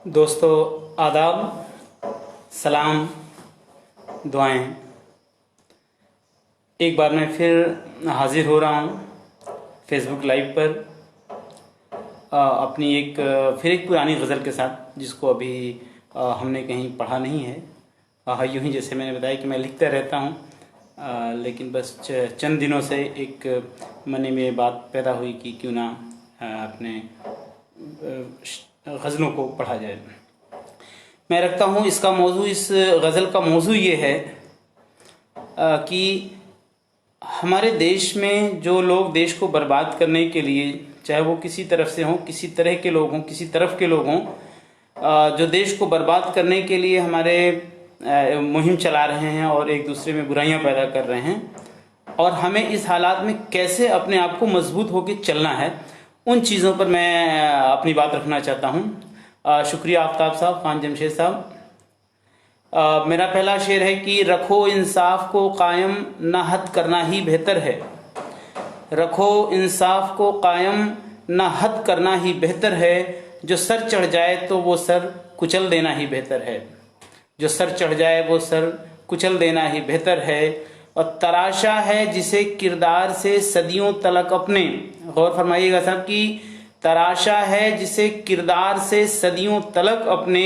दोस्तों आदाब, सलाम, दुआएं। एक बार मैं फिर हाजिर हो रहा हूँ फेसबुक लाइव पर अपनी फिर एक पुरानी गज़ल के साथ, जिसको अभी हमने कहीं पढ़ा नहीं है। यूँ ही जैसे मैंने बताया कि मैं लिखता रहता हूँ, लेकिन बस चंद दिनों से एक मन में बात पैदा हुई कि क्यों ना अपने गज़लों को पढ़ा जाए। मैं रखता हूँ इसका मौजू, इस गज़ल का मौजू ये है कि हमारे देश में जो लोग देश को बर्बाद करने के लिए, चाहे वो किसी तरफ से हों, किसी तरह के लोग हों, किसी तरफ के लोग हों, जो देश को बर्बाद करने के लिए हमारे मुहिम चला रहे हैं और एक दूसरे में बुराइयां पैदा कर रहे हैं, और हमें इस हालात में कैसे अपने आप को मजबूत होकर चलना है, उन चीज़ों पर मैं अपनी बात रखना चाहता हूँ। शुक्रिया आफ्ताब साहब, खान जमशेद साहब। मेरा पहला शेर है कि रखो इंसाफ को कायम, ना हद करना ही बेहतर है। रखो इंसाफ को कायम, ना हद करना ही बेहतर है। जो सर चढ़ जाए तो वो सर कुचल देना ही बेहतर है। जो सर चढ़ जाए वो सर कुचल देना ही बेहतर है। और तराशा है जिसे किरदार से सदियों तलक अपने, गौर फरमाइएगा साहब, कि तराशा है जिसे किरदार से सदियों तलक अपने,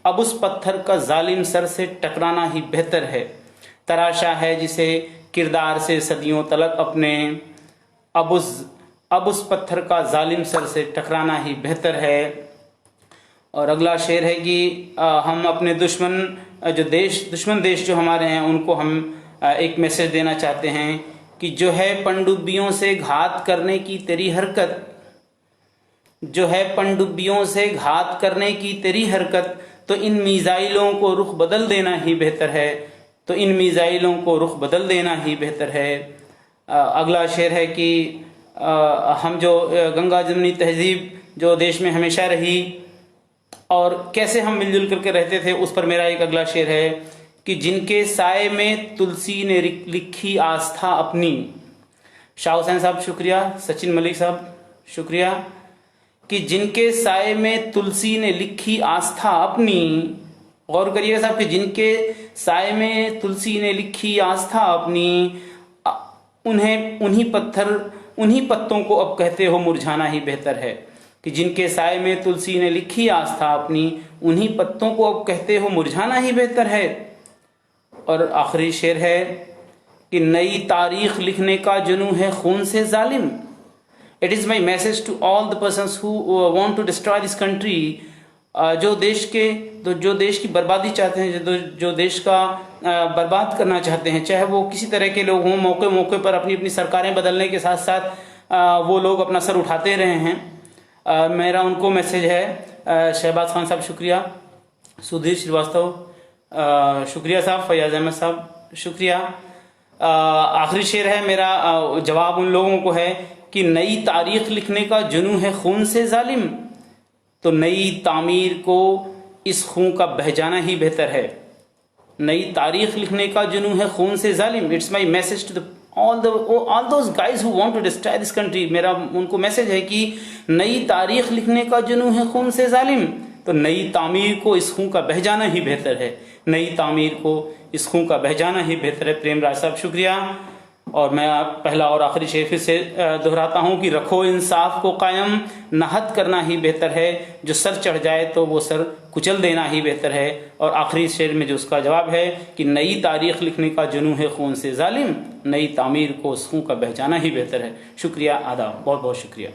अब उस पत्थर का जालिम सर से टकराना ही बेहतर है। तराशा है जिसे किरदार से सदियों तलक अपने, अब उस पत्थर का जालिम सर से टकराना ही बेहतर है। और अगला शेर है कि हम अपने दुश्मन देश जो हमारे हैं, उनको हम एक मैसेज देना चाहते हैं कि जो है पनडुब्बियों से घात करने की तेरी हरकत, जो है पनडुब्बियों से घात करने की तेरी हरकत, तो इन मिसाइलों को रुख बदल देना ही बेहतर है। तो इन मिसाइलों को रुख बदल देना ही बेहतर है। अगला शेर है कि हम जो गंगा जमुनी तहजीब जो देश में हमेशा रही और कैसे हम मिलजुल करके रहते थे, उस पर मेरा एक अगला शेर है कि जिनके साए में तुलसी ने लिखी आस्था अपनी। शाह हुसैन साहब शुक्रिया, सचिन मलिक साहब शुक्रिया। कि जिनके साए में तुलसी ने लिखी आस्था अपनी, गौर करिएगा साहब, कि जिनके साए में तुलसी ने लिखी आस्था अपनी, उन्हीं पत्तों को अब कहते हो मुरझाना ही बेहतर है। कि जिनके साए में तुलसी ने लिखी आस्था अपनी, उन्हीं पत्तों को अब कहते हो मुरझाना ही बेहतर है। और आखिरी शेर है कि नई तारीख लिखने का जुनू है खून से जालिम। It is my message to all the persons who want to destroy this country. जो देश की बर्बादी चाहते हैं, जो देश का बर्बाद करना चाहते हैं, चाहे वो किसी तरह के लोग हों, मौके मौके पर अपनी सरकारें बदलने के साथ साथ वो लोग अपना सर उठाते रहे हैं। मेरा उनको मैसेज है। शहबाज खान साहब शुक्रिया, सुधीर श्रीवास्तव शुक्रिया साहब, फयाज अहमद साहब शुक्रिया। आखिरी शेर है मेरा, जवाब उन लोगों को है कि नई तारीख लिखने का जुनू है खून से जालिम, तो नई तामीर को इस खून का बह जाना ही बेहतर है। नई तारीख लिखने का जुनू है खून से जालिम। It's my message to all those guys who want to destroy this country. मेरा उनको मैसेज है कि नई तारीख लिखने का जुनू है खून से जालिम, तो नई तामीर को इस खून का बह जाना ही बेहतर है। नई तामीर को इस खून का बह जाना ही बेहतर है। प्रेम राज साहब शुक्रिया। और मैं पहला और आखिरी शेर फिर से दोहराता हूँ कि रखो इंसाफ को कायम, ना हद करना ही बेहतर है। जो सर चढ़ जाए तो वो सर कुचल देना ही बेहतर है। और आखिरी शेर में जो उसका जवाब है कि नई तारीख लिखने का जुनू है खून से जालिम, नई तामीर को उस खून का बह जाना ही बेहतर है। शुक्रिया, आदाब, बहुत बहुत शुक्रिया।